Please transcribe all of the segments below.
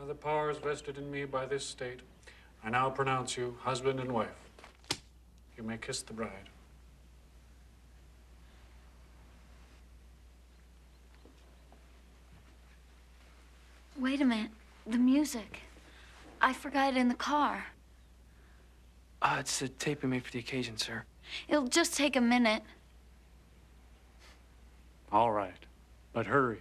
the powers vested in me by this state, I now pronounce you husband and wife. You may kiss the bride. Wait a minute. The music. I forgot it in the car. It's a tape we made for the occasion, sir. It'll just take a minute. All right, but hurry.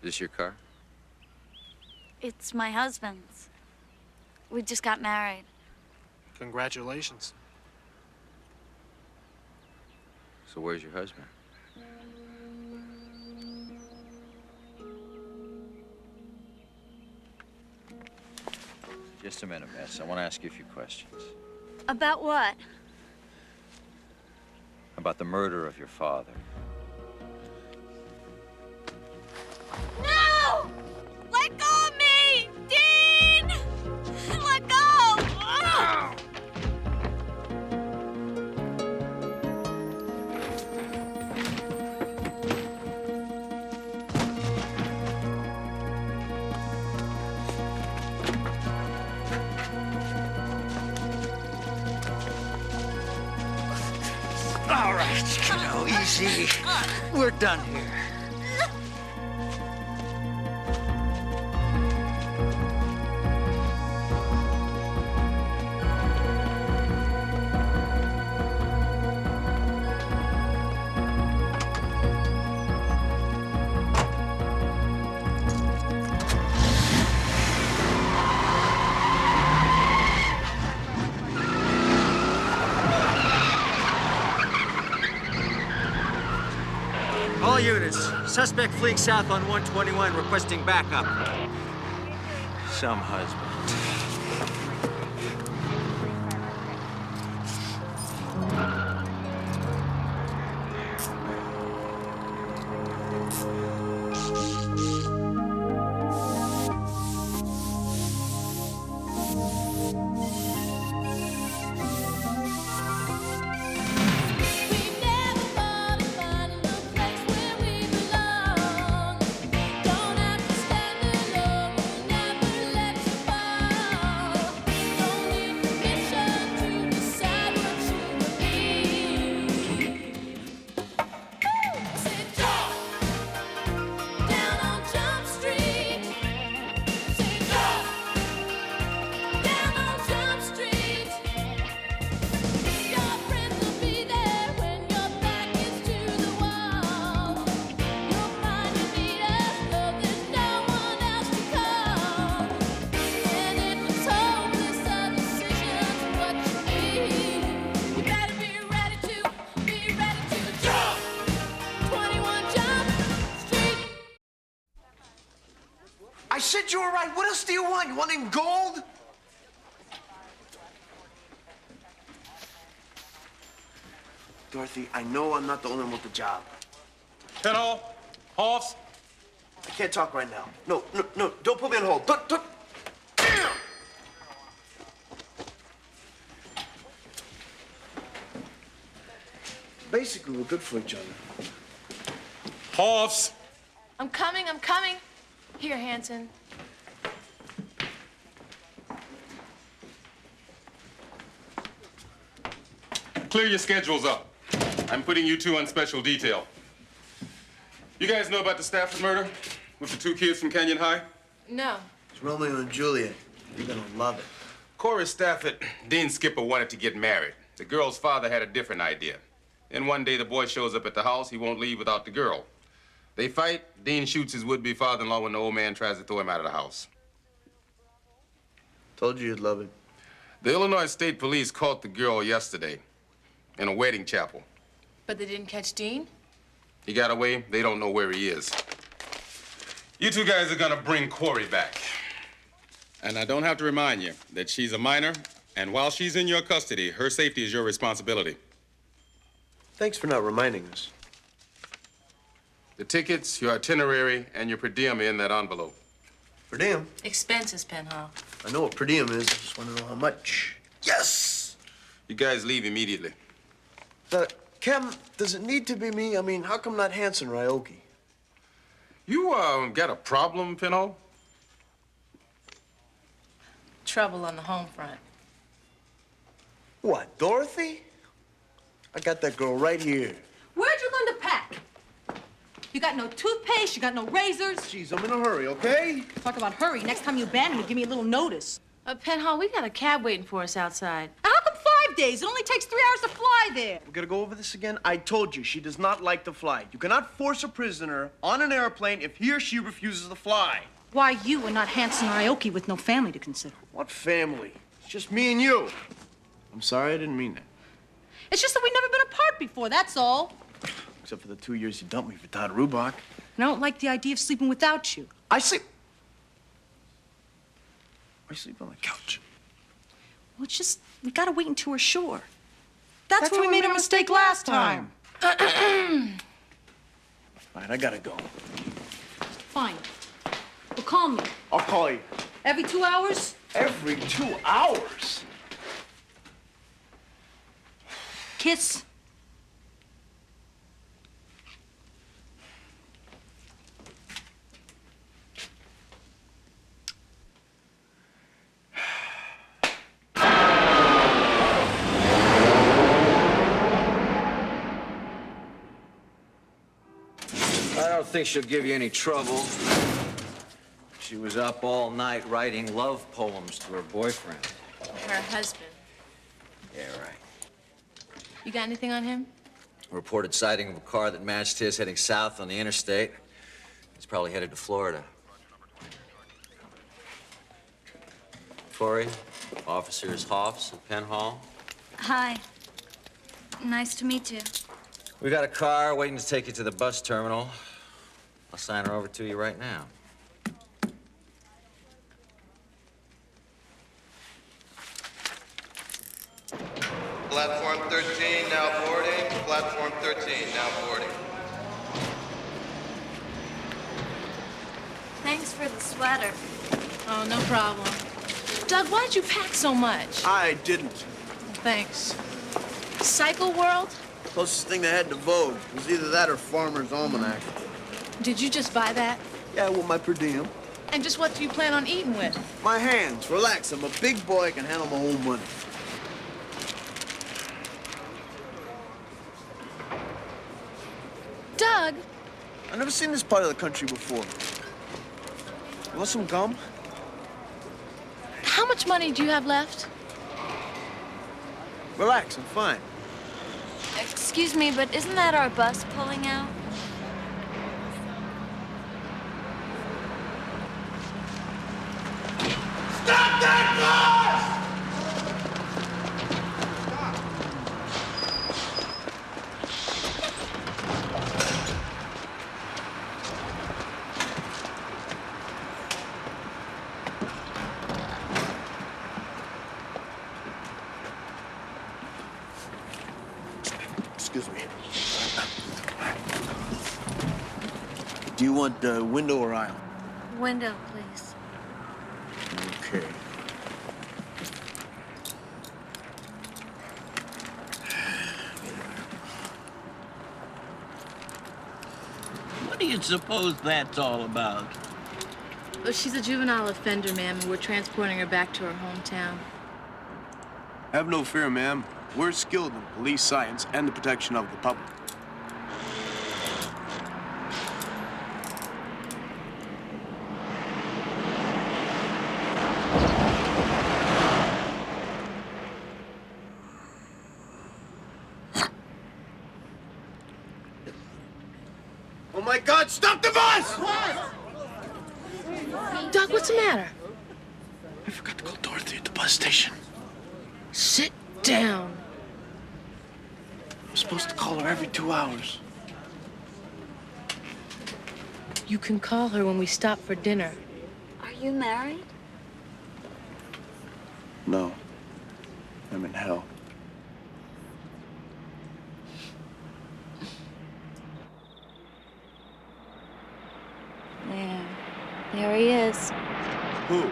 Is this your car? It's my husband's. We just got married. Congratulations. So where's your husband? Just a minute, miss. I want to ask you a few questions. About what? About the murder of your father. No! Let go of me! Dean! Let go! Oh! All right, kiddo, easy. We're done here. All units, suspect fleeing south on 121, requesting backup. Some husband. I said you were right. What else do you want? You want in gold? Dorothy, I know I'm not the only one with the job. Penhall, Hoffs. I can't talk right now. No, don't put me on hold. Don't. Damn! Basically, we're good for each other. Hoffs. I'm coming. Here, Hanson. Clear your schedules up. I'm putting you two on special detail. You guys know about the Stafford murder with the two kids from Canyon High? No. It's Romeo and Juliet. You're gonna love it. Cory Stafford, Dean's skipper, wanted to get married. The girl's father had a different idea. Then one day the boy shows up at the house. He won't leave without the girl. They fight. Dean shoots his would-be father-in-law when the old man tries to throw him out of the house. Told you you'd love it. The Illinois State Police caught the girl yesterday in a wedding chapel. But they didn't catch Dean? He got away. They don't know where he is. You two guys are gonna bring Cory back. And I don't have to remind you that she's a minor, and while she's in your custody, her safety is your responsibility. Thanks for not reminding us. The tickets, your itinerary, and your per diem are in that envelope. Per diem? Expenses, Penhall. I know what per diem is. I just want to know how much. Yes! You guys leave immediately. Kem, does it need to be me? I mean, how come not Hanson or Aoki? You, got a problem, Penhall? Trouble on the home front. What, Dorothy? I got that girl right here. Where'd you learn to pack? You got no toothpaste, you got no razors. Jeez, I'm in a hurry, okay? Talk about hurry. Next time you abandon me, give me a little notice. Penhall, we got a cab waiting for us outside. How come 5 days? It only takes 3 hours to fly there. We're gonna go over this again? I told you, she does not like to fly. You cannot force a prisoner on an airplane if he or she refuses to fly. Why you and not Hanson or Aoki with no family to consider? What family? It's just me and you. I'm sorry, I didn't mean that. It's just that we've never been apart before, that's all. Except for the 2 years you dumped me for Todd Rubach. And I don't like the idea of sleeping without you. I sleep on the couch. Well, it's just, we gotta wait until we're sure. That's where we made a mistake last time. All right, I gotta go. Fine. Well, call me. I'll call you. Every 2 hours? Every 2 hours? Kiss. I don't think she'll give you any trouble. She was up all night writing love poems to her boyfriend. Her husband. Yeah, right. You got anything on him? Reported sighting of a car that matched his heading south on the interstate. He's probably headed to Florida. Cory, Officers Hoffs at Penhall. Hi. Nice to meet you. We got a car waiting to take you to the bus terminal. I'll sign her over to you right now. Platform 13 now boarding. Platform 13 now boarding. Thanks for the sweater. Oh, no problem. Doug, why did you pack so much? I didn't. Thanks. Cycle World? Closest thing they had to Vogue. It was either that or Farmer's Almanac. Did you just buy that? Yeah, with my per diem. And just what do you plan on eating with? My hands. Relax. I'm a big boy. I can handle my own money. Doug! I've never seen this part of the country before. You want some gum? How much money do you have left? Relax. I'm fine. Excuse me, but isn't that our bus pulling out? Stop that Excuse me. Do you want window or aisle? Window, please. Okay. What do you suppose that's all about? Well, she's a juvenile offender, ma'am, and we're transporting her back to her hometown. Have no fear, ma'am. We're skilled in police science and the protection of the public. Oh my God, stop the bus! Doug, what's the matter? I forgot to call Dorothy at the bus station. Sit down. I'm supposed to call her every 2 hours. You can call her when we stop for dinner. Are you married? No. I'm in hell. There he is. Who?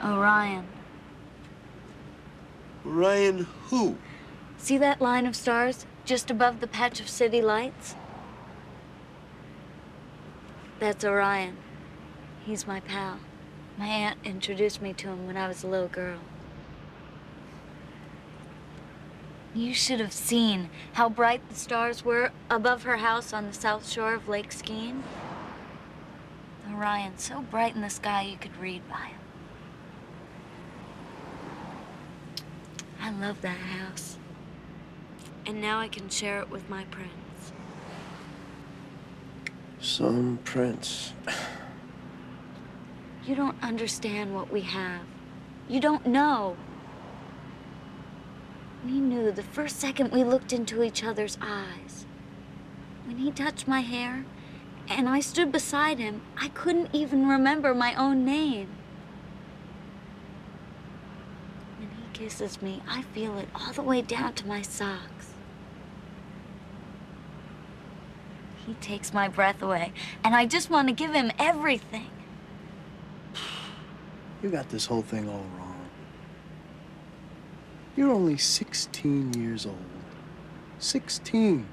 Orion. Ryan who? See that line of stars just above the patch of city lights? That's Orion. He's my pal. My aunt introduced me to him when I was a little girl. You should have seen how bright the stars were above her house on the south shore of Lake Skiing. Orion's so bright in the sky you could read by him. I love that house. And now I can share it with my prince. Some prince. You don't understand what we have. You don't know. We knew the first second we looked into each other's eyes. When he touched my hair and I stood beside him, I couldn't even remember my own name. When he kisses me, I feel it all the way down to my socks. He takes my breath away, and I just want to give him everything. You got this whole thing all wrong. You're only 16 years old. 16.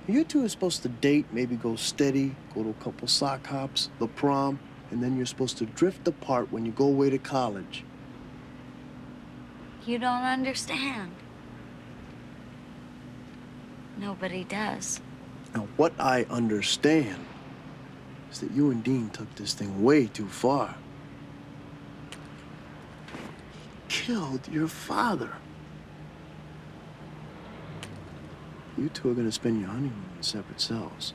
You two are supposed to date, maybe go steady, go to a couple sock hops, the prom, and then you're supposed to drift apart when you go away to college. You don't understand. Nobody does. Now, what I understand is that you and Dean took this thing way too far. Killed your father. You two are gonna spend your honeymoon in separate cells.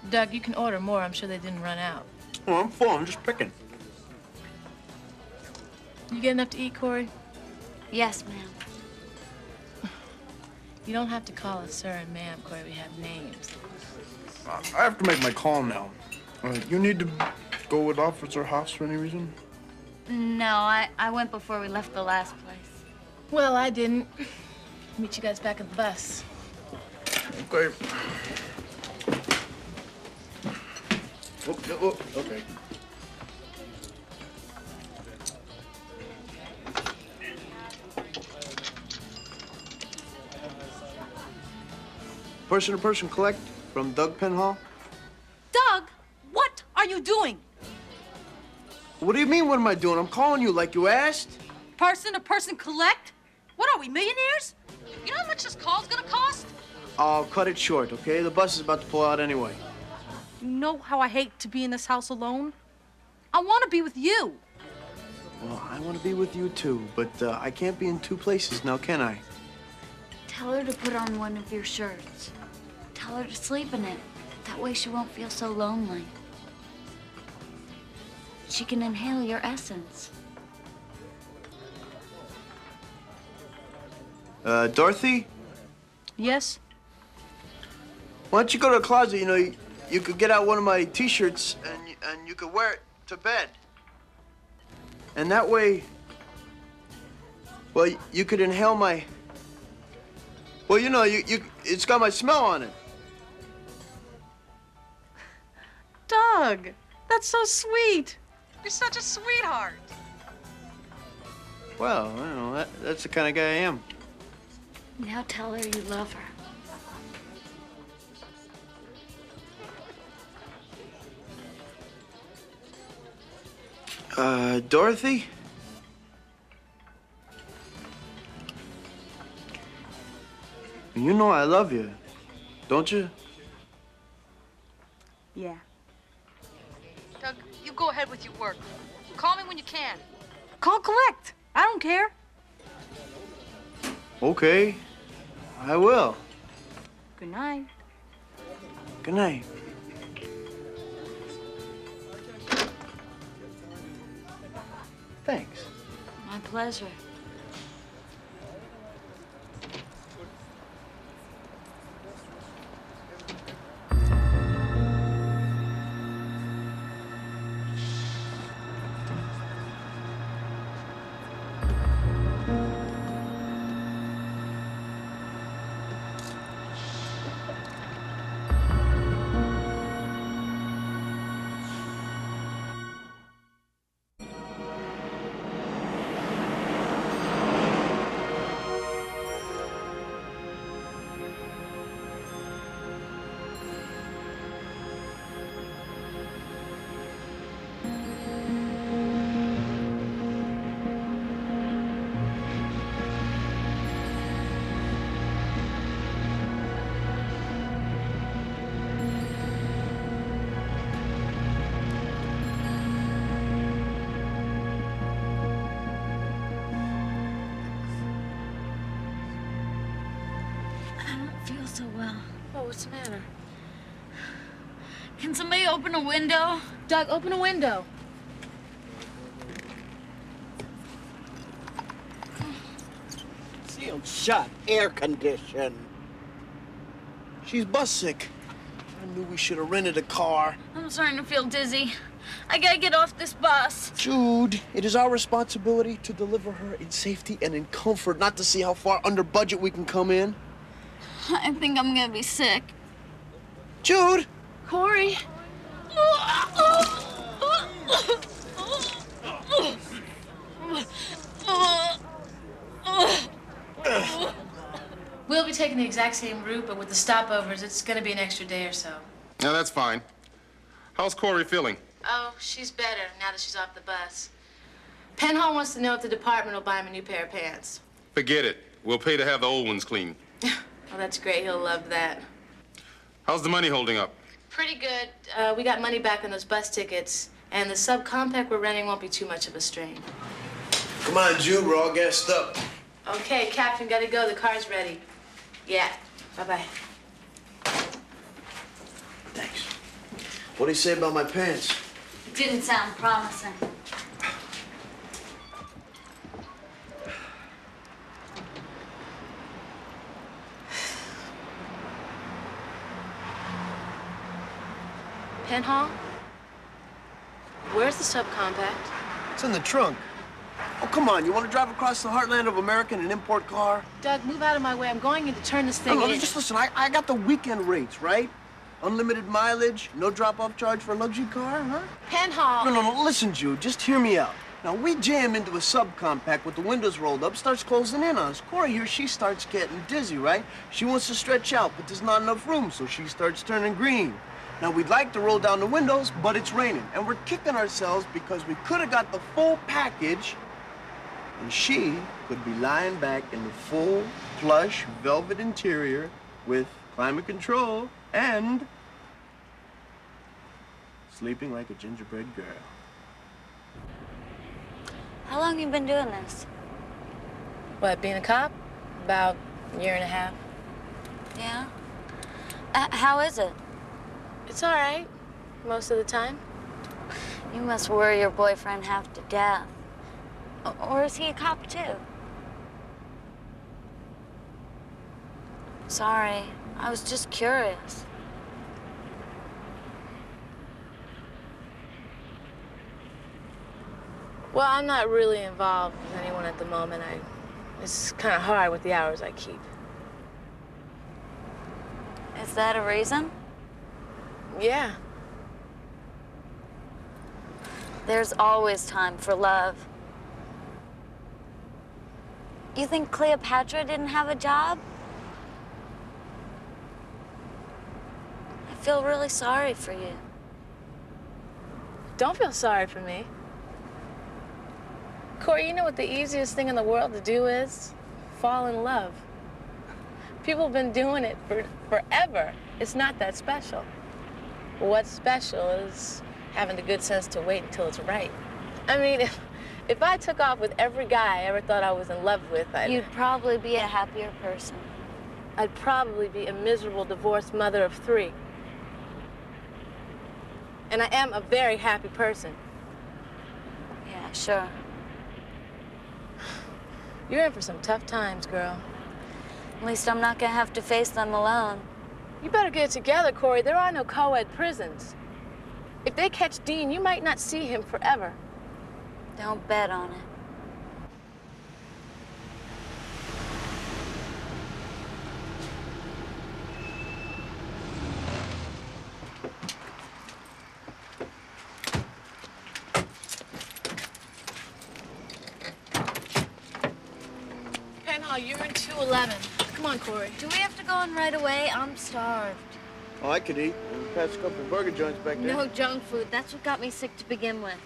Doug, you can order more. I'm sure they didn't run out. Oh, I'm full. I'm just picking. You get enough to eat, Cory? Yes, ma'am. You don't have to call us sir and ma'am, Cory. We have names. I have to make my call now. You need to go with Officer Hoffs for any reason? No, I went before we left the last place. Well, I didn't. Meet you guys back at the bus. Okay. Oh, okay. Person-to-person collect from Doug Penhall. Doug, what are you doing? What do you mean, what am I doing? I'm calling you like you asked. Person-to-person collect? What are we, millionaires? You know how much this call's gonna cost? I'll cut it short, okay? The bus is about to pull out anyway. You know how I hate to be in this house alone? I want to be with you. Well, I want to be with you too, but I can't be in two places now, can I? Tell her to put on one of your shirts. Tell her to sleep in it. That way she won't feel so lonely. She can inhale your essence. Dorothy? Yes? Why don't you go to the closet? You know, you could get out one of my T-shirts and you could wear it to bed. And that way, well, you could inhale my... Well, you know, it's got my smell on it. Doug, that's so sweet. You're such a sweetheart. Well, you know, that's the kind of guy I am. Now tell her you love her. Dorothy? You know I love you, don't you? Yeah. Doug, you go ahead with your work. Call me when you can. Call collect. I don't care. Okay, I will. Good night. Good night. Thanks. My pleasure. so well. Oh, what's the matter? Can somebody open a window? Doug, open a window. Sealed shut, air conditioned. She's bus sick. I knew we should have rented a car. I'm starting to feel dizzy. I gotta get off this bus. Jude, it is our responsibility to deliver her in safety and in comfort, not to see how far under budget we can come in. I think I'm gonna be sick. Jude! Cory. We'll be taking the exact same route, but with the stopovers, it's gonna be an extra day or so. Now, that's fine. How's Cory feeling? Oh, she's better now that she's off the bus. Penhall wants to know if the department will buy him a new pair of pants. Forget it. We'll pay to have the old ones cleaned. Oh, that's great. He'll love that. How's the money holding up? Pretty good. We got money back on those bus tickets, and the subcompact we're renting won't be too much of a strain. Come on, Jude, we're all gassed up. Okay, Captain, gotta go. The car's ready. Yeah. Bye-bye. Thanks. What do you say about my pants? Didn't sound promising. Penhall? Where's the subcompact? It's in the trunk. Oh, come on, you want to drive across the heartland of America in an import car? Doug, move out of my way. I'm going in to turn this thing No, in. just listen, I got the weekend rates, right? Unlimited mileage, no drop-off charge for a luxury car, huh? Penhall! No, listen, Jude, just hear me out. Now, we jam into a subcompact with the windows rolled up, starts closing in on us. Cory here, she starts getting dizzy, right? She wants to stretch out, but there's not enough room, so she starts turning green. Now, we'd like to roll down the windows, but it's raining, and we're kicking ourselves because we could have got the full package, and she could be lying back in the full, plush, velvet interior with climate control and sleeping like a gingerbread girl. How long you been doing this? What, being a cop? About a year and a half. Yeah? How is it? It's all right, most of the time. You must worry your boyfriend half to death. Or is he a cop too? Sorry, I was just curious. Well, I'm not really involved with anyone at the moment. It's kind of hard with the hours I keep. Is that a reason? Yeah. There's always time for love. You think Cleopatra didn't have a job? I feel really sorry for you. Don't feel sorry for me. Cory, you know what the easiest thing in the world to do is? Fall in love. People have been doing it for forever. It's not that special. What's special is having the good sense to wait until it's right. I mean, if I took off with every guy I ever thought I was in love with, You'd probably be a happier person. I'd probably be a miserable divorced mother of 3. And I am a very happy person. Yeah, sure. You're in for some tough times, girl. At least I'm not gonna have to face them alone. You better get it together, Cory. There are no co-ed prisons. If they catch Dean, you might not see him forever. Don't bet on it. Penhall, you're in 211. Come on, Cory. Do we have to go in right away? I'm starved. Oh, I could eat. We passed a couple of burger joints back there. No junk food. That's what got me sick to begin with.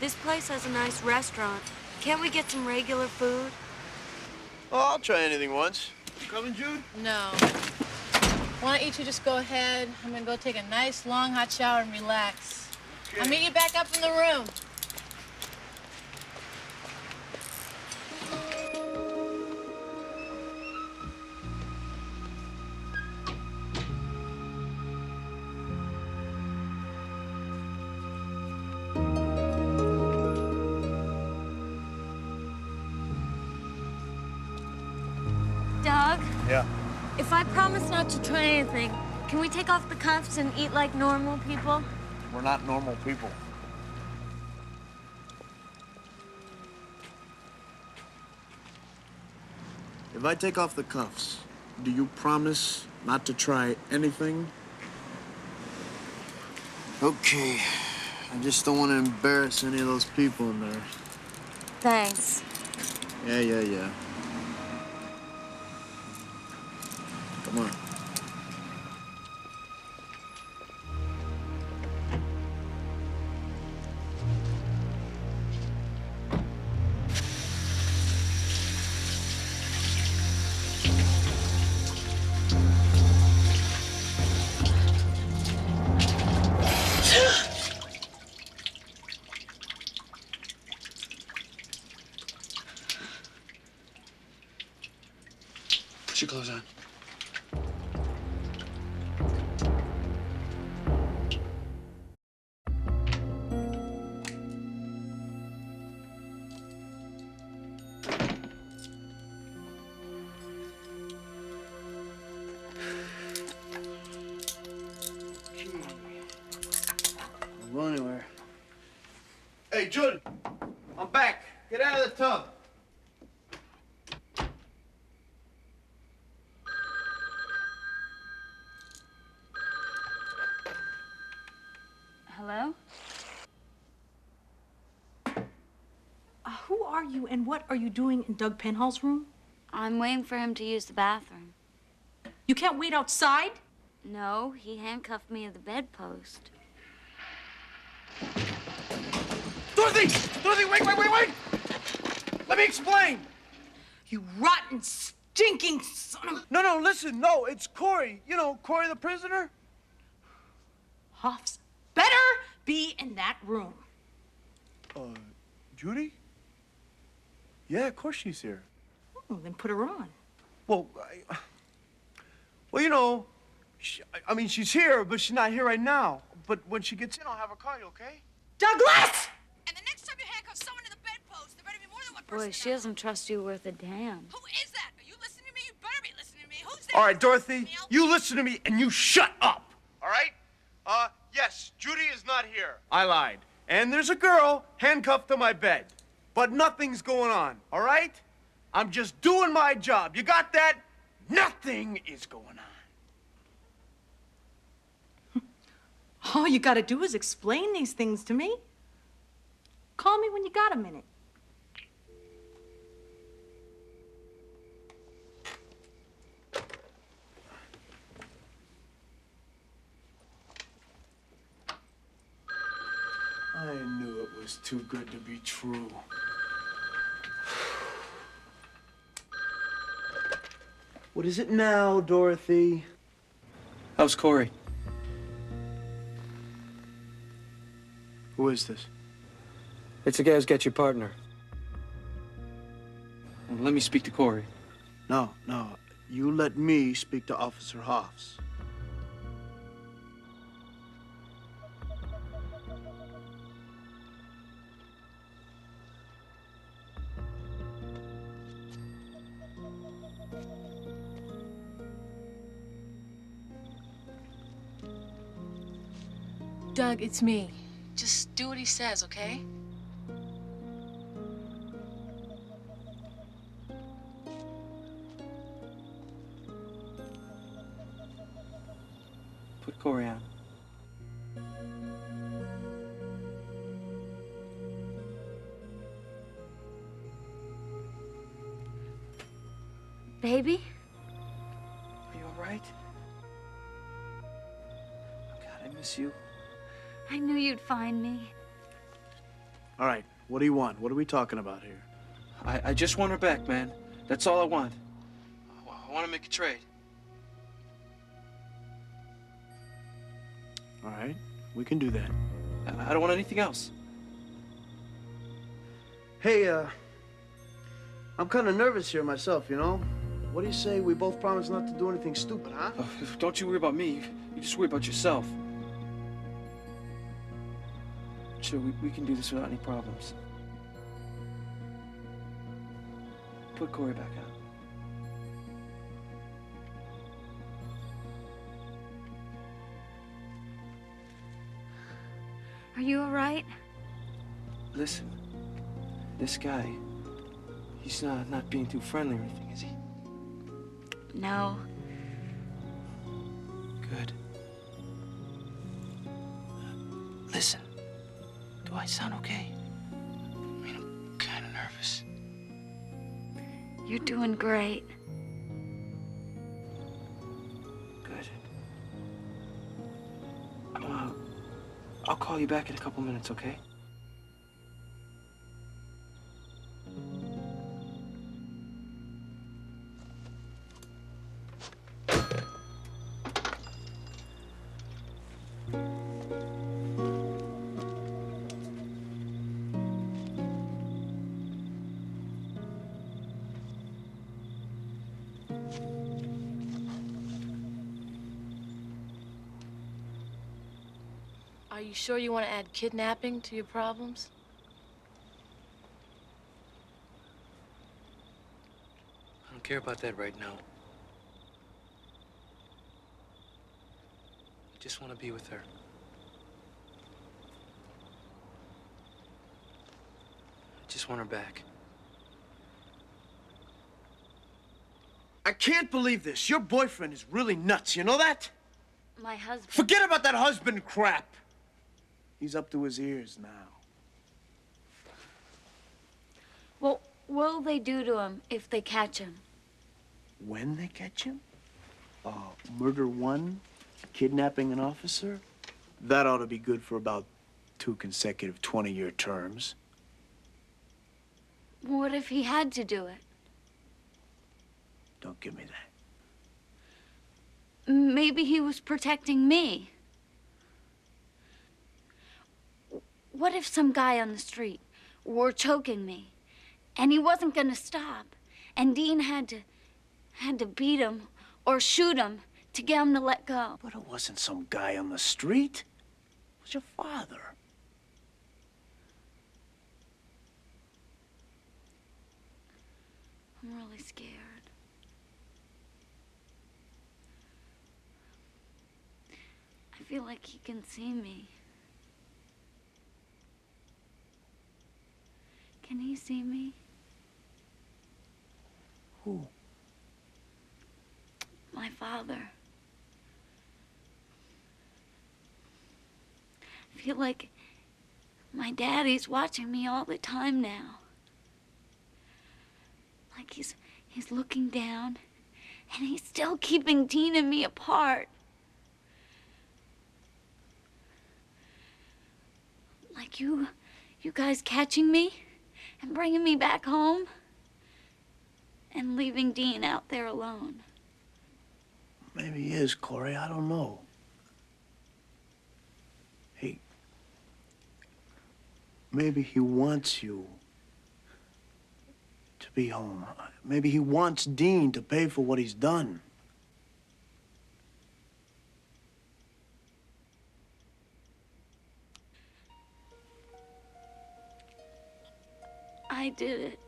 This place has a nice restaurant. Can't we get some regular food? Oh, I'll try anything once. You coming, Jude? No. Why don't you two just go ahead? I'm gonna go take a nice, long, hot shower and relax. Okay. I'll meet you back up in the room. Yeah. If I promise not to try anything, can we take off the cuffs and eat like normal people? We're not normal people. If I take off the cuffs, do you promise not to try anything? Okay. I just don't want to embarrass any of those people in there. Thanks. Yeah. Come on. Put your clothes on. Don't go anywhere. Hey, Jude! I'm back. Get out of the tub. Hello? Who are you and what are you doing in Doug Penhall's room? I'm waiting for him to use the bathroom. You can't wait outside? No, he handcuffed me to the bedpost. Dorothy! Dorothy, wait! Let me explain! You rotten, stinking son of... No, listen, no, it's Cory. You know, Cory the prisoner? Hoffs better be in that room. Judy? Yeah, of course she's here. Oh, then put her on. Well, you know, I mean, she's here, but she's not here right now. But when she gets in, I'll have her call you, okay? Douglas! And the next time you handcuff someone to the bedpost, there better be more than one person. Boy, she doesn't trust you worth a damn. Who is that? Are you listening to me? You better be listening to me. Who's that? All right, Dorothy, you listen to me and you shut up. All right? Yes, Judy is not here. I lied. And there's a girl handcuffed to my bed. But nothing's going on, all right? I'm just doing my job. You got that? Nothing is going on. All you gotta do is explain these things to me. Call me when you got a minute. I knew it was too good to be true. What is it now, Dorothy? How's Cory? Who is this? It's the guy who's got your partner. Well, let me speak to Cory. No. You let me speak to Officer Hoffs. Doug, it's me. Just do what he says, okay? Put Cory on. Baby? Are you all right? Oh, God, I miss you. I knew you'd find me. All right, what do you want? What are we talking about here? I just want her back, man. That's all I want. I want to make a trade. All right, we can do that. I don't want anything else. Hey, I'm kind of nervous here myself, you know? What do you say we both promise not to do anything stupid, huh? Oh, don't you worry about me. You just worry about yourself. Sure, we can do this without any problems. Put Cory back on. Are you all right? Listen, this guy, he's not being too friendly or anything, is he? No. Good. Listen, do I sound okay? I mean, I'm kind of nervous. You're doing great. Good. I'll call you back in a couple minutes, okay? Are you sure you want to add kidnapping to your problems? I don't care about that right now. I just want to be with her. I just want her back. I can't believe this. Your boyfriend is really nuts, you know that? My husband... Forget about that husband crap. He's up to his ears now. Well, what'll they do to him if they catch him? When they catch him? Murder one, kidnapping an officer? That ought to be good for about 2 consecutive 20-year terms. What if he had to do it? Don't give me that. Maybe he was protecting me. What if some guy on the street were choking me and he wasn't gonna stop and Dean had to beat him or shoot him to get him to let go? But it wasn't some guy on the street. It was your father. I'm really scared. I feel like he can see me. Can he see me? Who? My father. I feel like my daddy's watching me all the time now. Like he's looking down and he's still keeping Dean and me apart. Like you guys catching me and bringing me back home and leaving Dean out there alone. Maybe he is, Cory. I don't know. Hey, maybe he wants you to be home. Maybe he wants Dean to pay for what he's done. I did it.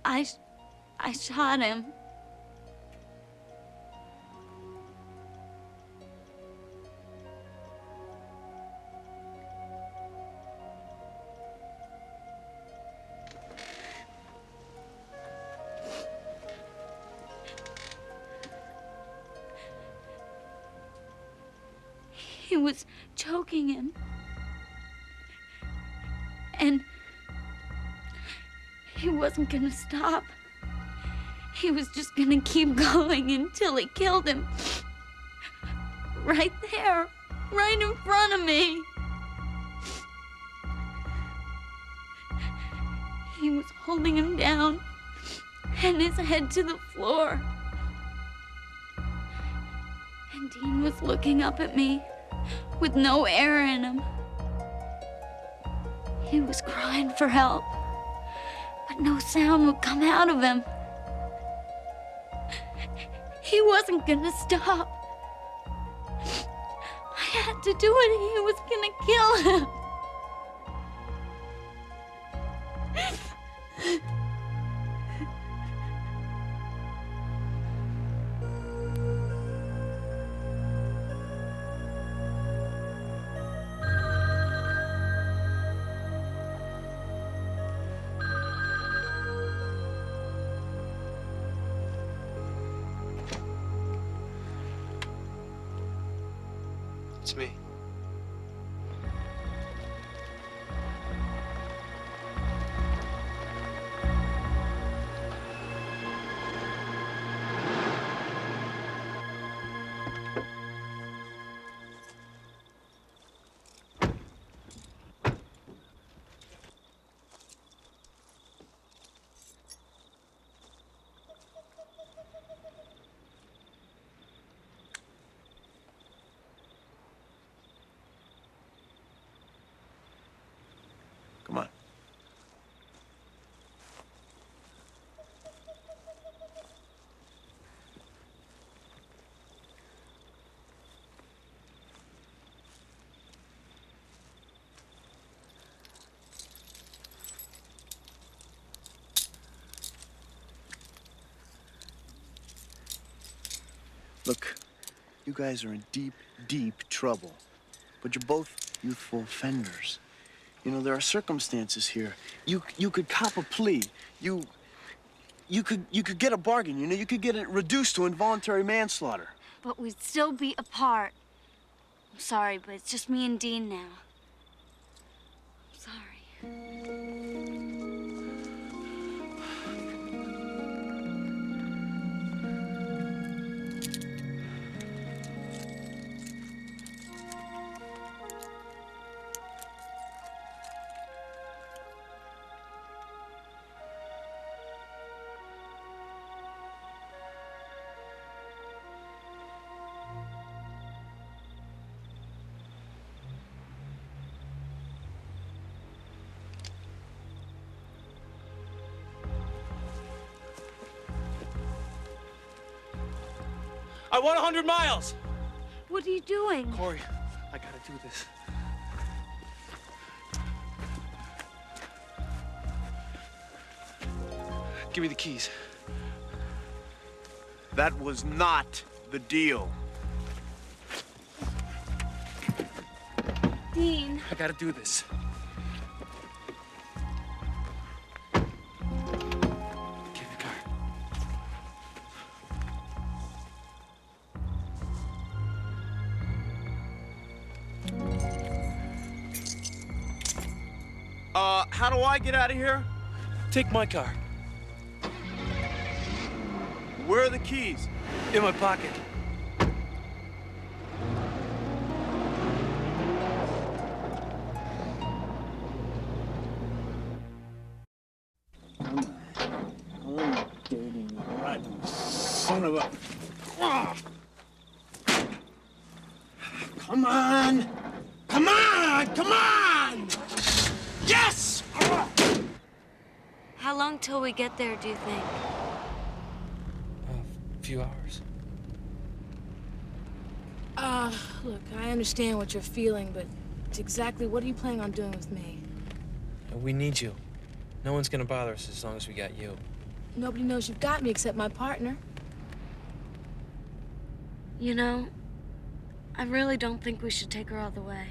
I shot him. He was choking him. And he wasn't gonna stop. He was just gonna keep going until he killed him. Right there, right in front of me. He was holding him down and his head to the floor. And Dean was looking up at me with no air in him. He was crying for help, but no sound would come out of him. He wasn't gonna stop. I had to do it. He was gonna kill him. It's me. Come on. Look, you guys are in deep, deep trouble. But you're both youthful offenders. You know, there are circumstances here. You could cop a plea. You could get a bargain, you know? You could get it reduced to involuntary manslaughter. But we'd still be apart. I'm sorry, but it's just me and Dean now. I'm sorry. I want 100 miles! What are you doing? Cory, I gotta do this. Give me the keys. That was not the deal. Dean. I gotta do this. How do I get out of here? Take my car. Where are the keys? In my pocket. Son of a... Come on! Come on! Come on! Yes! How long till we get there, do you think? A few hours. Look, I understand what you're feeling, but exactly what are you planning on doing with me? We need you. No one's gonna bother us as long as we got you. Nobody knows you've got me except my partner. You know, I really don't think we should take her all the way.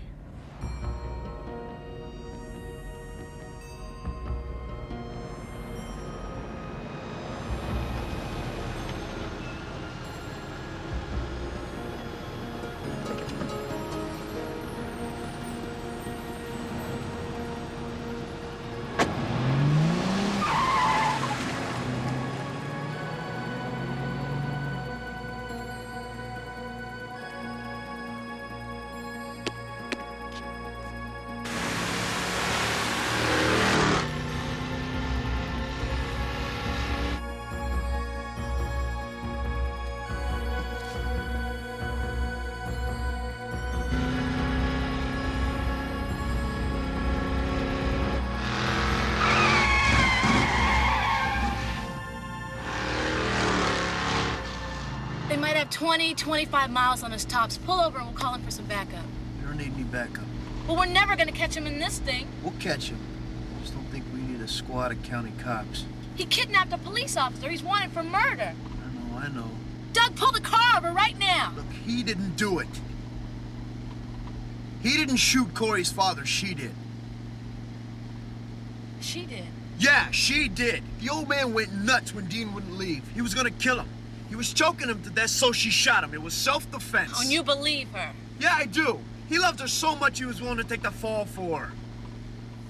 They might have 20, 25 miles on us tops. Pull over and we'll call him for some backup. You don't need any backup. Well, we're never gonna catch him in this thing. We'll catch him. I just don't think we need a squad of county cops. He kidnapped a police officer. He's wanted for murder. I know. Doug, pull the car over right now. Look, he didn't do it. He didn't shoot Cory's father, she did. She did. Yeah, she did. The old man went nuts when Dean wouldn't leave. He was gonna kill him. He was choking him to death, so she shot him. It was self-defense. Oh, and you believe her? Yeah, I do. He loved her so much he was willing to take the fall for her.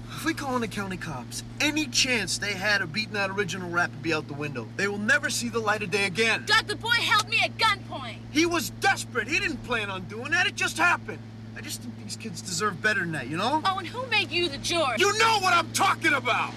If we call in the county cops, any chance they had of beating that original rap would be out the window. They will never see the light of day again. Doug, the boy held me at gunpoint. He was desperate. He didn't plan on doing that. It just happened. I just think these kids deserve better than that, you know? Oh, and who made you the George? You know what I'm talking about!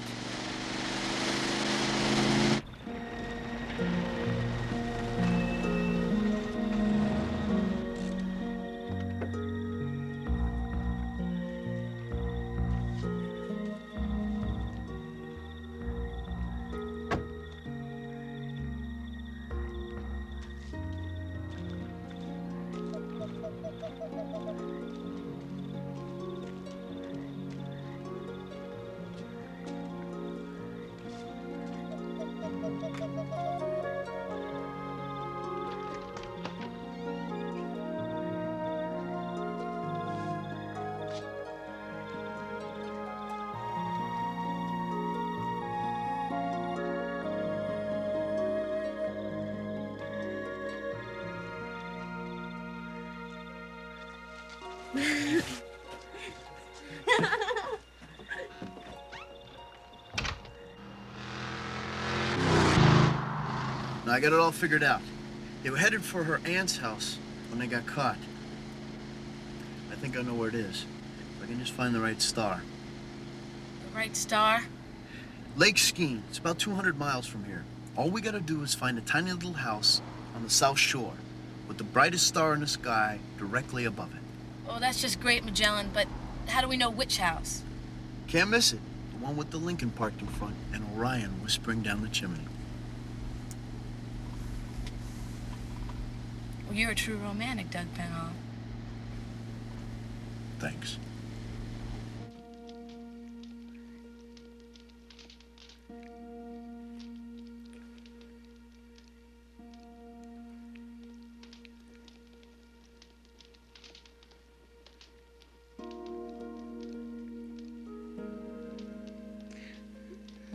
Now, I got it all figured out. They were headed for her aunt's house when they got caught. I think I know where it is. If I can just find the right star. The right star? Lake Skeen. It's about 200 miles from here. All we gotta do is find a tiny little house on the south shore with the brightest star in the sky directly above it. Oh, that's just great, Magellan, but how do we know which house? Can't miss it. The one with the Lincoln parked in front and Orion whispering down the chimney. Well, you're a true romantic, Doug Penhall. Thanks.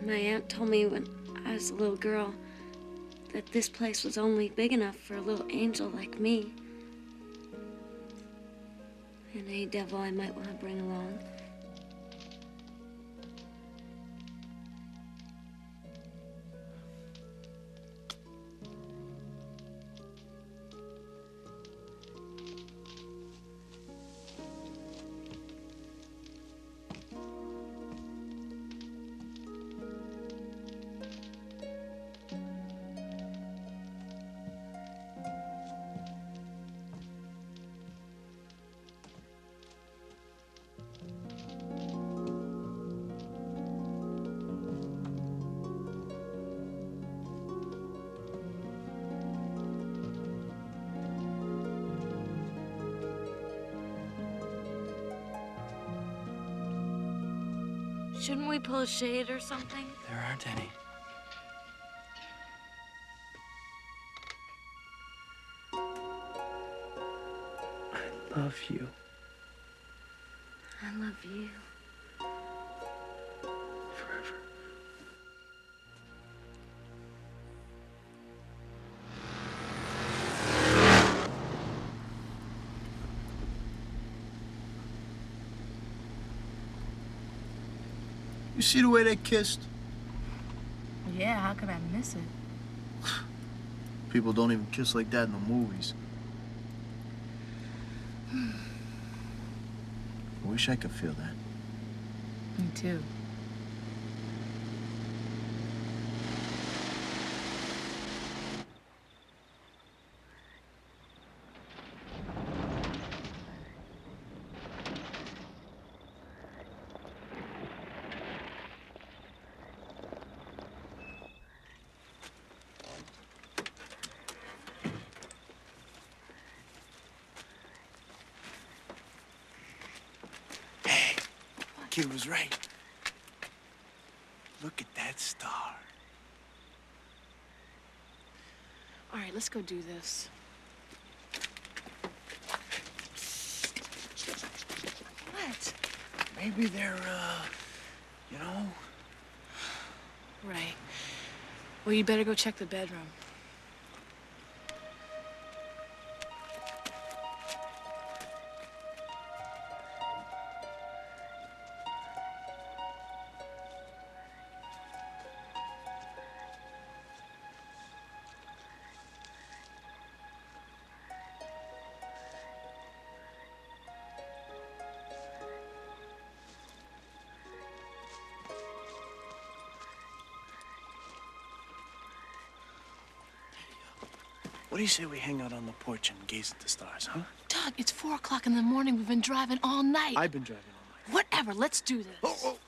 My aunt told me when I was a little girl that this place was only big enough for a little angel like me. And a devil I might want to bring along. Shouldn't we pull a shade or something? There aren't any. I love you. I love you. Forever. You see the way they kissed? Yeah, how could I miss it? People don't even kiss like that in the movies. I wish I could feel that. Me too. Kid was right. Look at that star. All right, let's go do this. What? Maybe they're, you know. Right. Well, you better go check the bedroom. What do you say we hang out on the porch and gaze at the stars, huh? Doug, it's 4 o'clock in the morning. We've been driving all night. I've been driving all night. Whatever, let's do this. Oh.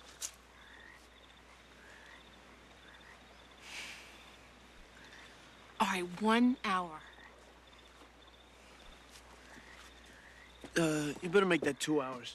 All right, 1 hour. You better make that 2 hours.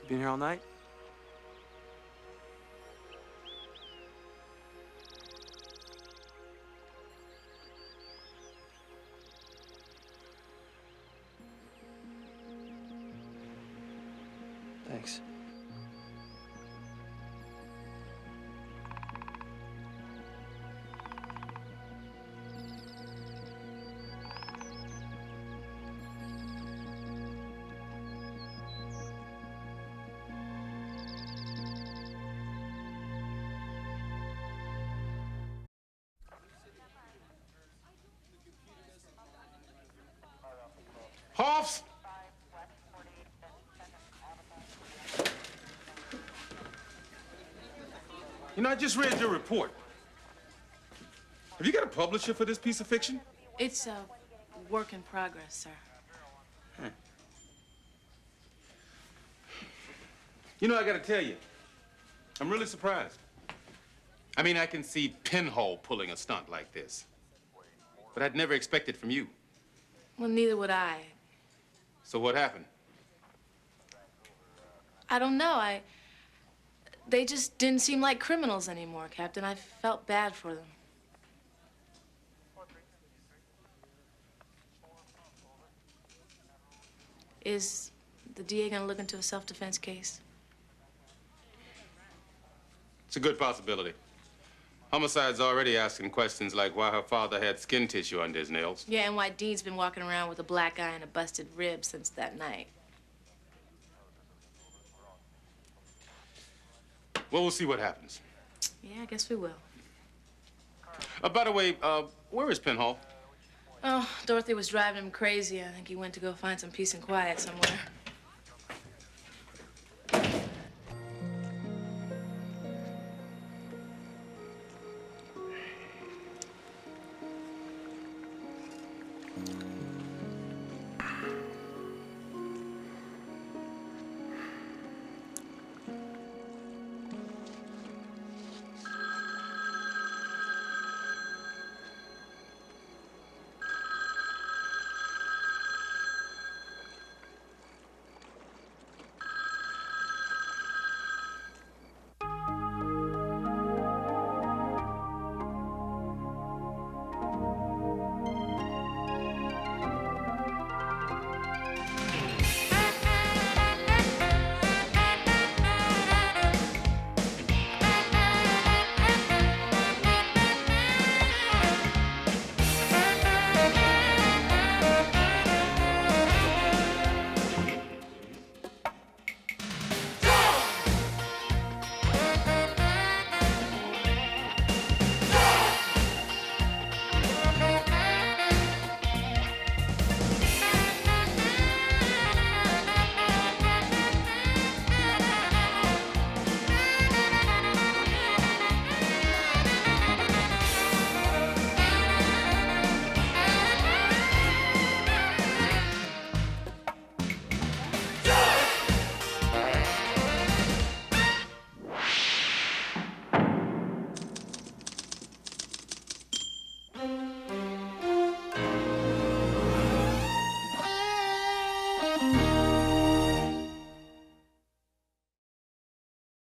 Been here all night? Thanks. Hoffs! You know, I just read your report. Have you got a publisher for this piece of fiction? It's a work in progress, sir. Huh. You know, I gotta tell you, I'm really surprised. I mean, I can see Penhall pulling a stunt like this. But I'd never expect it from you. Well, neither would I. So what happened? I don't know. They just didn't seem like criminals anymore, Captain. I felt bad for them. Is the DA gonna look into a self-defense case? It's a good possibility. Homicide's already asking questions like why her father had skin tissue under his nails. Yeah, and why Dean's been walking around with a black eye and a busted rib since that night. Well, we'll see what happens. Yeah, I guess we will. By the way, where is Penhall? Oh, Dorothy was driving him crazy. I think he went to go find some peace and quiet somewhere.